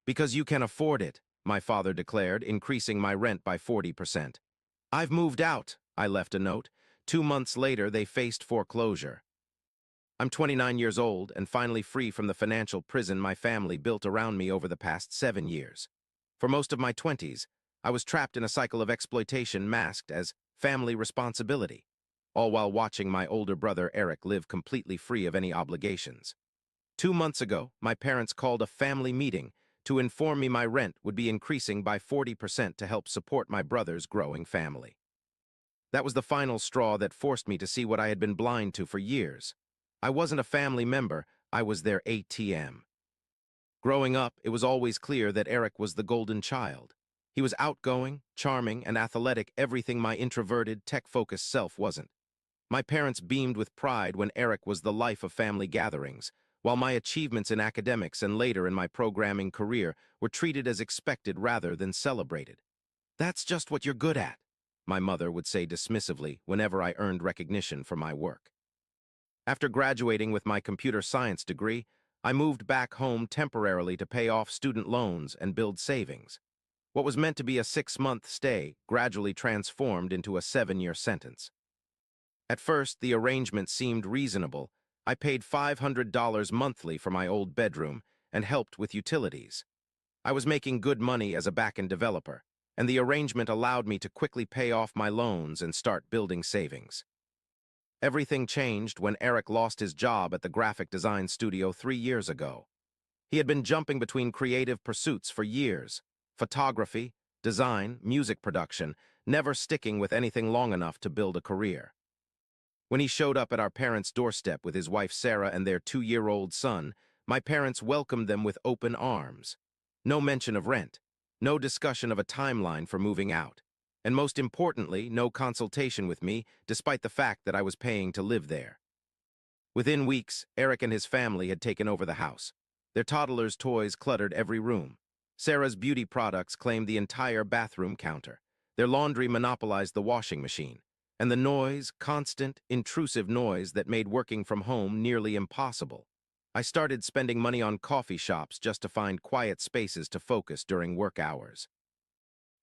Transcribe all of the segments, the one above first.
Because you can afford it, my father declared, increasing my rent by 40%. I've moved out, I left a note. 2 months later, they faced foreclosure. I'm 29 years old and finally free from the financial prison my family built around me over the past 7 years. For most of my 20s, I was trapped in a cycle of exploitation masked as family responsibility, all while watching my older brother Eric live completely free of any obligations. 2 months ago, my parents called a family meeting to inform me my rent would be increasing by 40% to help support my brother's growing family. That was the final straw that forced me to see what I had been blind to for years. I wasn't a family member, I was their ATM. Growing up, it was always clear that Eric was the golden child. He was outgoing, charming, and athletic, everything my introverted, tech-focused self wasn't. My parents beamed with pride when Eric was the life of family gatherings, while my achievements in academics and later in my programming career were treated as expected rather than celebrated. "That's just what you're good at," my mother would say dismissively whenever I earned recognition for my work. After graduating with my computer science degree, I moved back home temporarily to pay off student loans and build savings. What was meant to be a 6-month stay gradually transformed into a 7-year sentence. At first, the arrangement seemed reasonable. I paid $500 monthly for my old bedroom and helped with utilities. I was making good money as a back-end developer, and the arrangement allowed me to quickly pay off my loans and start building savings. Everything changed when Eric lost his job at the graphic design studio 3 years ago. He had been jumping between creative pursuits for years: photography, design, music production, never sticking with anything long enough to build a career. When he showed up at our parents' doorstep with his wife Sarah and their 2-year-old son, my parents welcomed them with open arms. No mention of rent, no discussion of a timeline for moving out, and most importantly, no consultation with me, despite the fact that I was paying to live there. Within weeks, Eric and his family had taken over the house. Their toddler's toys cluttered every room. Sarah's beauty products claimed the entire bathroom counter. Their laundry monopolized the washing machine. And the noise, constant, intrusive noise that made working from home nearly impossible. I started spending money on coffee shops just to find quiet spaces to focus during work hours.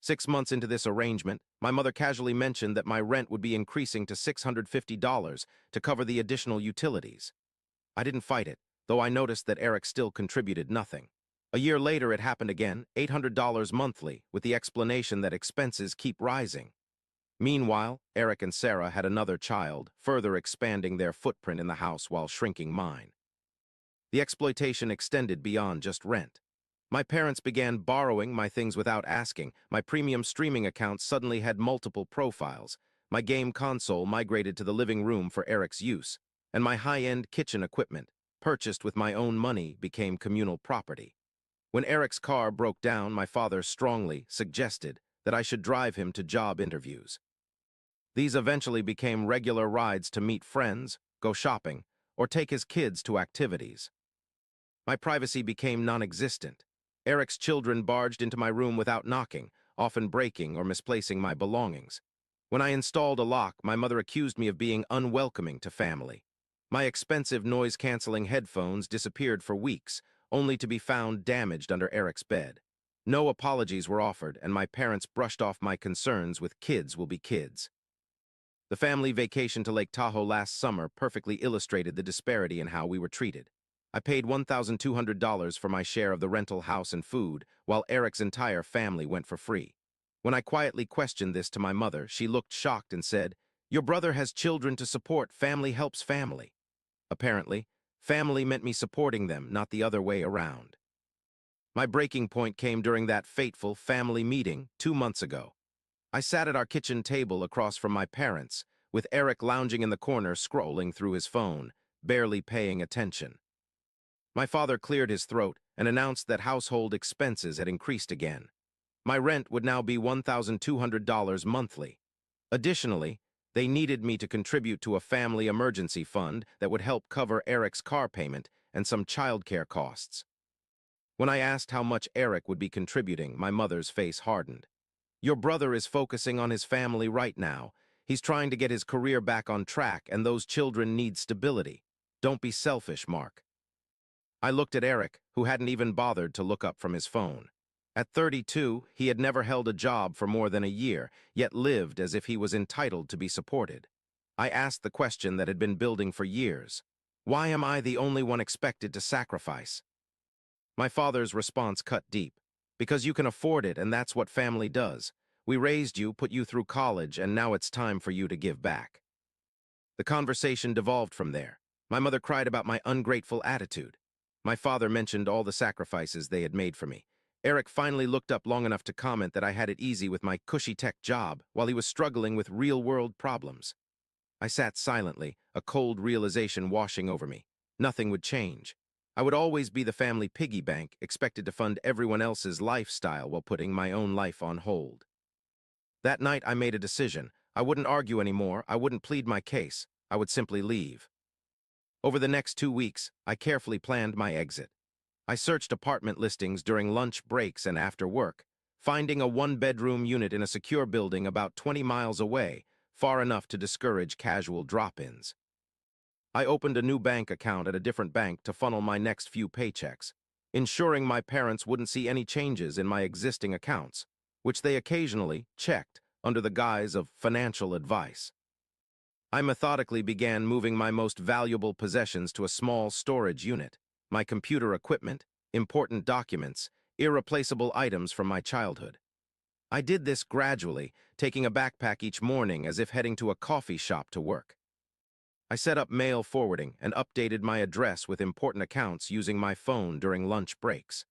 6 months into this arrangement, my mother casually mentioned that my rent would be increasing to $650 to cover the additional utilities. I didn't fight it, though I noticed that Eric still contributed nothing. A year later, it happened again, $800 monthly, with the explanation that expenses keep rising. Meanwhile, Eric and Sarah had another child, further expanding their footprint in the house while shrinking mine. The exploitation extended beyond just rent. My parents began borrowing my things without asking. My premium streaming account suddenly had multiple profiles. My game console migrated to the living room for Eric's use, and my high-end kitchen equipment, purchased with my own money, became communal property. When Eric's car broke down, my father strongly suggested that I should drive him to job interviews. These eventually became regular rides to meet friends, go shopping, or take his kids to activities. My privacy became non-existent. Eric's children barged into my room without knocking, often breaking or misplacing my belongings. When I installed a lock, my mother accused me of being unwelcoming to family. My expensive noise-canceling headphones disappeared for weeks, only to be found damaged under Eric's bed. No apologies were offered, and my parents brushed off my concerns with "kids will be kids." The family vacation to Lake Tahoe last summer perfectly illustrated the disparity in how we were treated. I paid $1,200 for my share of the rental house and food, while Eric's entire family went for free. When I quietly questioned this to my mother, she looked shocked and said, "Your brother has children to support. Family helps family." Apparently, family meant me supporting them, not the other way around. My breaking point came during that fateful family meeting 2 months ago. I sat at our kitchen table across from my parents, with Eric lounging in the corner scrolling through his phone, barely paying attention. My father cleared his throat and announced that household expenses had increased again. My rent would now be $1,200 monthly. Additionally, they needed me to contribute to a family emergency fund that would help cover Eric's car payment and some childcare costs. When I asked how much Eric would be contributing, my mother's face hardened. "Your brother is focusing on his family right now. He's trying to get his career back on track, and those children need stability. Don't be selfish, Mark." I looked at Eric, who hadn't even bothered to look up from his phone. At 32, he had never held a job for more than a year, yet lived as if he was entitled to be supported. I asked the question that had been building for years. Why am I the only one expected to sacrifice? My father's response cut deep. Because you can afford it, and that's what family does. We raised you, put you through college, and now it's time for you to give back. The conversation devolved from there. My mother cried about my ungrateful attitude. My father mentioned all the sacrifices they had made for me. Eric finally looked up long enough to comment that I had it easy with my cushy tech job while he was struggling with real-world problems. I sat silently, a cold realization washing over me. Nothing would change. I would always be the family piggy bank, expected to fund everyone else's lifestyle while putting my own life on hold. That night, I made a decision. I wouldn't argue anymore. I wouldn't plead my case. I would simply leave. Over the next 2 weeks, I carefully planned my exit. I searched apartment listings during lunch breaks and after work, finding a one-bedroom unit in a secure building about 20 miles away, far enough to discourage casual drop-ins. I opened a new bank account at a different bank to funnel my next few paychecks, ensuring my parents wouldn't see any changes in my existing accounts, which they occasionally checked under the guise of financial advice. I methodically began moving my most valuable possessions to a small storage unit, my computer equipment, important documents, irreplaceable items from my childhood. I did this gradually, taking a backpack each morning as if heading to a coffee shop to work. I set up mail forwarding and updated my address with important accounts using my phone during lunch breaks.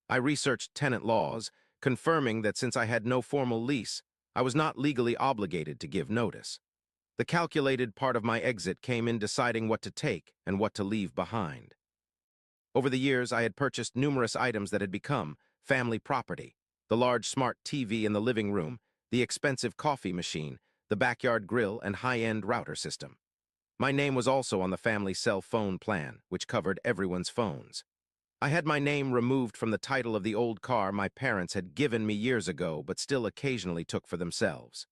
I researched tenant laws, confirming that since I had no formal lease, I was not legally obligated to give notice. The calculated part of my exit came in deciding what to take and what to leave behind. Over the years, I had purchased numerous items that had become family property: the large smart TV in the living room, the expensive coffee machine, the backyard grill, and high-end router system. My name was also on the family cell phone plan, which covered everyone's phones. I had my name removed from the title of the old car my parents had given me years ago but still occasionally took for themselves.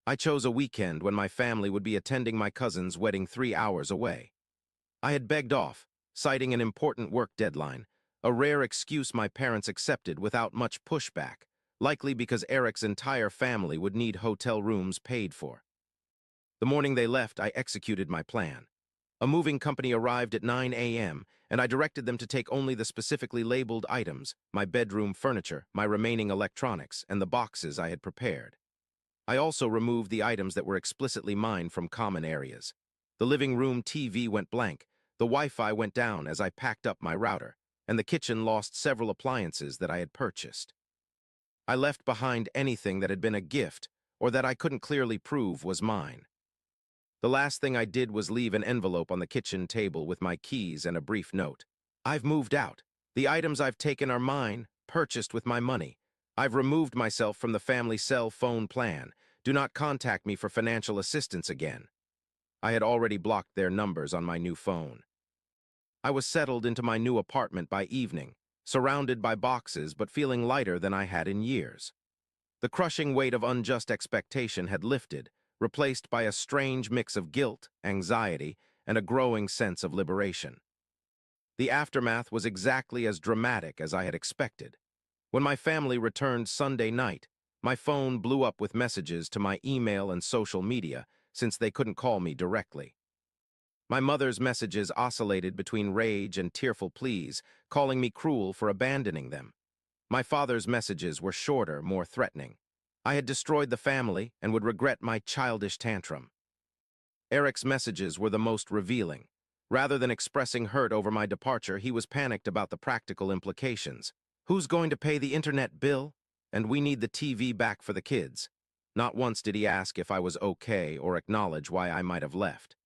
I chose a weekend when my family would be attending my cousin's wedding 3 hours away. I had begged off, citing an important work deadline, a rare excuse my parents accepted without much pushback, likely because Eric's entire family would need hotel rooms paid for. The morning they left, I executed my plan. A moving company arrived at 9 a.m., and I directed them to take only the specifically labeled items, my bedroom furniture, my remaining electronics, and the boxes I had prepared. I also removed the items that were explicitly mine from common areas. The living room TV went blank, the Wi-Fi went down as I packed up my router, and the kitchen lost several appliances that I had purchased. I left behind anything that had been a gift or that I couldn't clearly prove was mine. The last thing I did was leave an envelope on the kitchen table with my keys and a brief note. I've moved out. The items I've taken are mine, purchased with my money. I've removed myself from the family cell phone plan. Do not contact me for financial assistance again. I had already blocked their numbers on my new phone. I was settled into my new apartment by evening, surrounded by boxes but feeling lighter than I had in years. The crushing weight of unjust expectation had lifted, replaced by a strange mix of guilt, anxiety, and a growing sense of liberation. The aftermath was exactly as dramatic as I had expected. When my family returned Sunday night, my phone blew up with messages to my email and social media since they couldn't call me directly. My mother's messages oscillated between rage and tearful pleas, calling me cruel for abandoning them. My father's messages were shorter, more threatening. I had destroyed the family and would regret my childish tantrum. Eric's messages were the most revealing. Rather than expressing hurt over my departure, he was panicked about the practical implications. Who's going to pay the internet bill? And we need the TV back for the kids. Not once did he ask if I was okay or acknowledge why I might have left.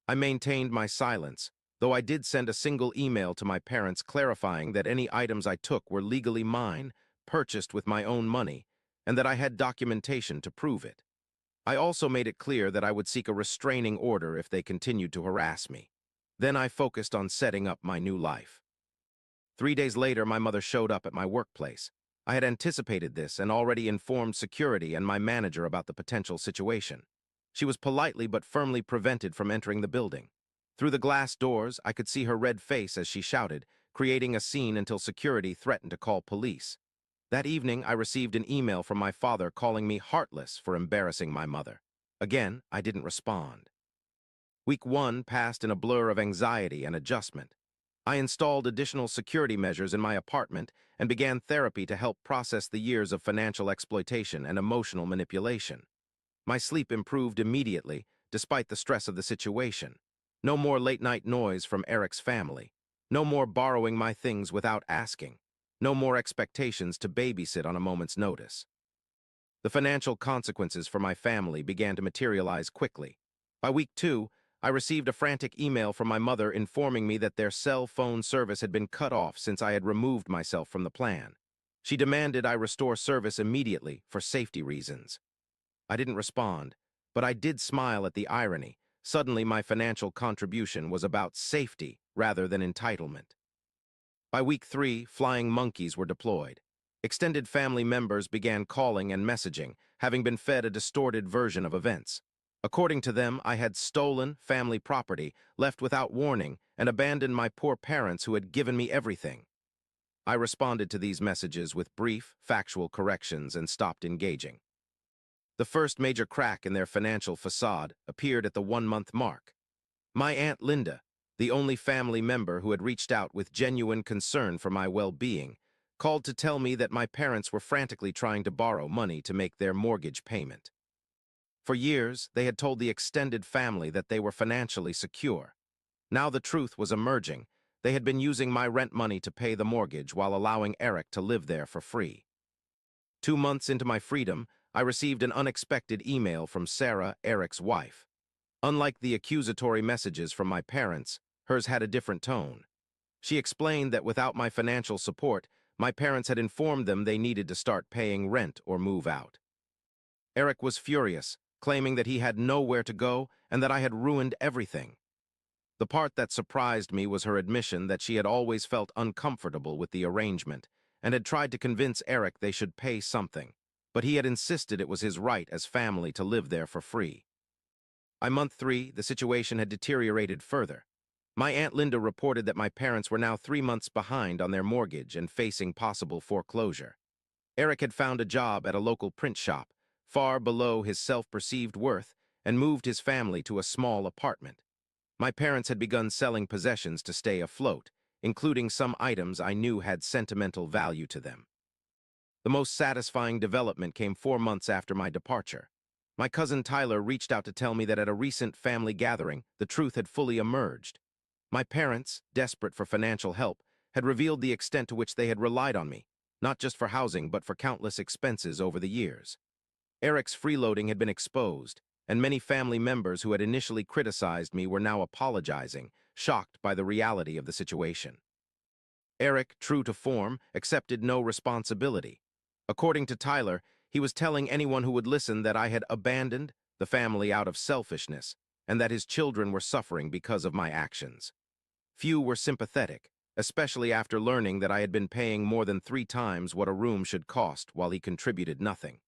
I maintained my silence, though I did send a single email to my parents clarifying that any items I took were legally mine, purchased with my own money, and that I had documentation to prove it. I also made it clear that I would seek a restraining order if they continued to harass me. Then I focused on setting up my new life. 3 days later, my mother showed up at my workplace. I had anticipated this and already informed security and my manager about the potential situation. She was politely but firmly prevented from entering the building. Through the glass doors, I could see her red face as she shouted, creating a scene until security threatened to call police. That evening, I received an email from my father calling me heartless for embarrassing my mother. Again, I didn't respond. Week 1 passed in a blur of anxiety and adjustment. I installed additional security measures in my apartment and began therapy to help process the years of financial exploitation and emotional manipulation. My sleep improved immediately, despite the stress of the situation. No more late-night noise from Eric's family. No more borrowing my things without asking. No more expectations to babysit on a moment's notice. The financial consequences for my family began to materialize quickly. By week 2, I received a frantic email from my mother informing me that their cell phone service had been cut off since I had removed myself from the plan. She demanded I restore service immediately for safety reasons. I didn't respond, but I did smile at the irony. Suddenly, my financial contribution was about safety rather than entitlement. By week 3, flying monkeys were deployed. Extended family members began calling and messaging, having been fed a distorted version of events. According to them, I had stolen family property, left without warning, and abandoned my poor parents who had given me everything. I responded to these messages with brief, factual corrections and stopped engaging. The first major crack in their financial facade appeared at the 1-month mark. My Aunt Linda, the only family member who had reached out with genuine concern for my well-being, called to tell me that my parents were frantically trying to borrow money to make their mortgage payment. For years, they had told the extended family that they were financially secure. Now the truth was emerging. They had been using my rent money to pay the mortgage while allowing Eric to live there for free. 2 months into my freedom, I received an unexpected email from Sarah, Eric's wife. Unlike the accusatory messages from my parents, hers had a different tone. She explained that without my financial support, my parents had informed them they needed to start paying rent or move out. Eric was furious, claiming that he had nowhere to go and that I had ruined everything. The part that surprised me was her admission that she had always felt uncomfortable with the arrangement and had tried to convince Eric they should pay something, but he had insisted it was his right as family to live there for free. By month 3, the situation had deteriorated further. My Aunt Linda reported that my parents were now 3 months behind on their mortgage and facing possible foreclosure. Eric had found a job at a local print shop, far below his self-perceived worth, and moved his family to a small apartment. My parents had begun selling possessions to stay afloat, including some items I knew had sentimental value to them. The most satisfying development came 4 months after my departure. My cousin Tyler reached out to tell me that at a recent family gathering, the truth had fully emerged. My parents, desperate for financial help, had revealed the extent to which they had relied on me, not just for housing but for countless expenses over the years. Eric's freeloading had been exposed, and many family members who had initially criticized me were now apologizing, shocked by the reality of the situation. Eric, true to form, accepted no responsibility. According to Tyler, he was telling anyone who would listen that I had abandoned the family out of selfishness and that his children were suffering because of my actions. Few were sympathetic, especially after learning that I had been paying more than 3 times what a room should cost while he contributed nothing.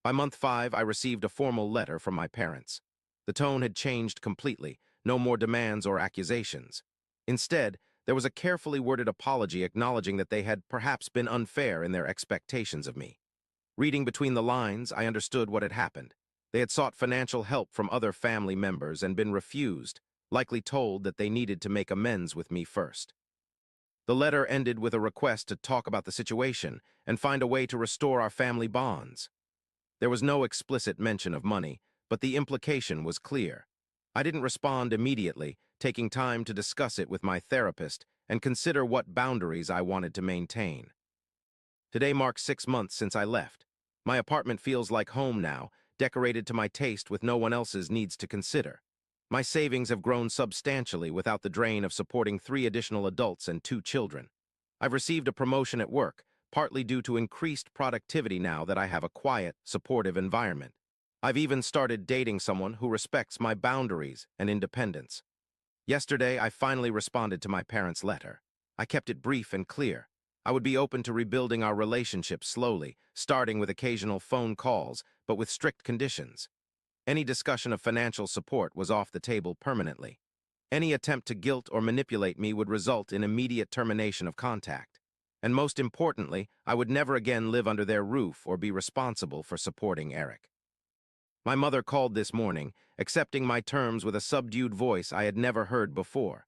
By month 5, I received a formal letter from my parents. The tone had changed completely, no more demands or accusations. Instead, there was a carefully worded apology acknowledging that they had perhaps been unfair in their expectations of me. Reading between the lines, I understood what had happened. They had sought financial help from other family members and been refused, likely told that they needed to make amends with me first. The letter ended with a request to talk about the situation and find a way to restore our family bonds. There was no explicit mention of money, but the implication was clear. I didn't respond immediately, taking time to discuss it with my therapist and consider what boundaries I wanted to maintain. Today marks 6 months since I left. My apartment feels like home now, decorated to my taste with no one else's needs to consider. My savings have grown substantially without the drain of supporting 3 additional adults and 2 children. I've received a promotion at work, partly due to increased productivity now that I have a quiet, supportive environment. I've even started dating someone who respects my boundaries and independence. Yesterday, I finally responded to my parents' letter. I kept it brief and clear. I would be open to rebuilding our relationship slowly, starting with occasional phone calls, but with strict conditions. Any discussion of financial support was off the table permanently. Any attempt to guilt or manipulate me would result in immediate termination of contact. And most importantly, I would never again live under their roof or be responsible for supporting Eric. My mother called this morning, accepting my terms with a subdued voice I had never heard before.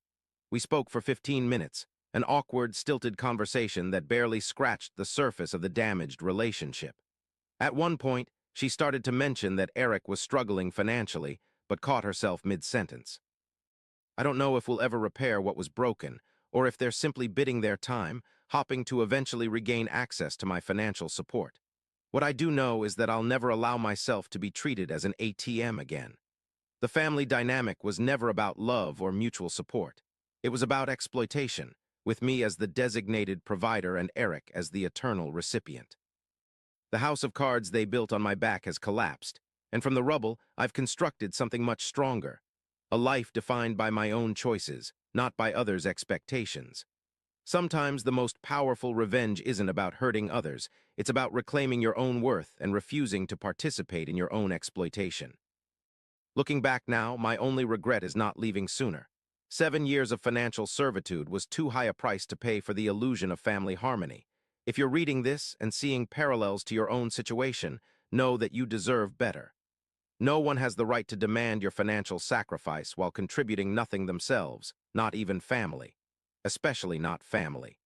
We spoke for 15 minutes, an awkward, stilted conversation that barely scratched the surface of the damaged relationship. At one point, she started to mention that Eric was struggling financially, but caught herself mid-sentence. I don't know if we'll ever repair what was broken, or if they're simply biding their time, hoping to eventually regain access to my financial support. What I do know is that I'll never allow myself to be treated as an ATM again. The family dynamic was never about love or mutual support. It was about exploitation, with me as the designated provider and Eric as the eternal recipient. The house of cards they built on my back has collapsed, and from the rubble, I've constructed something much stronger. A life defined by my own choices, not by others' expectations. Sometimes the most powerful revenge isn't about hurting others, it's about reclaiming your own worth and refusing to participate in your own exploitation. Looking back now, my only regret is not leaving sooner. 7 years of financial servitude was too high a price to pay for the illusion of family harmony. If you're reading this and seeing parallels to your own situation, know that you deserve better. No one has the right to demand your financial sacrifice while contributing nothing themselves, not even family. Especially not family.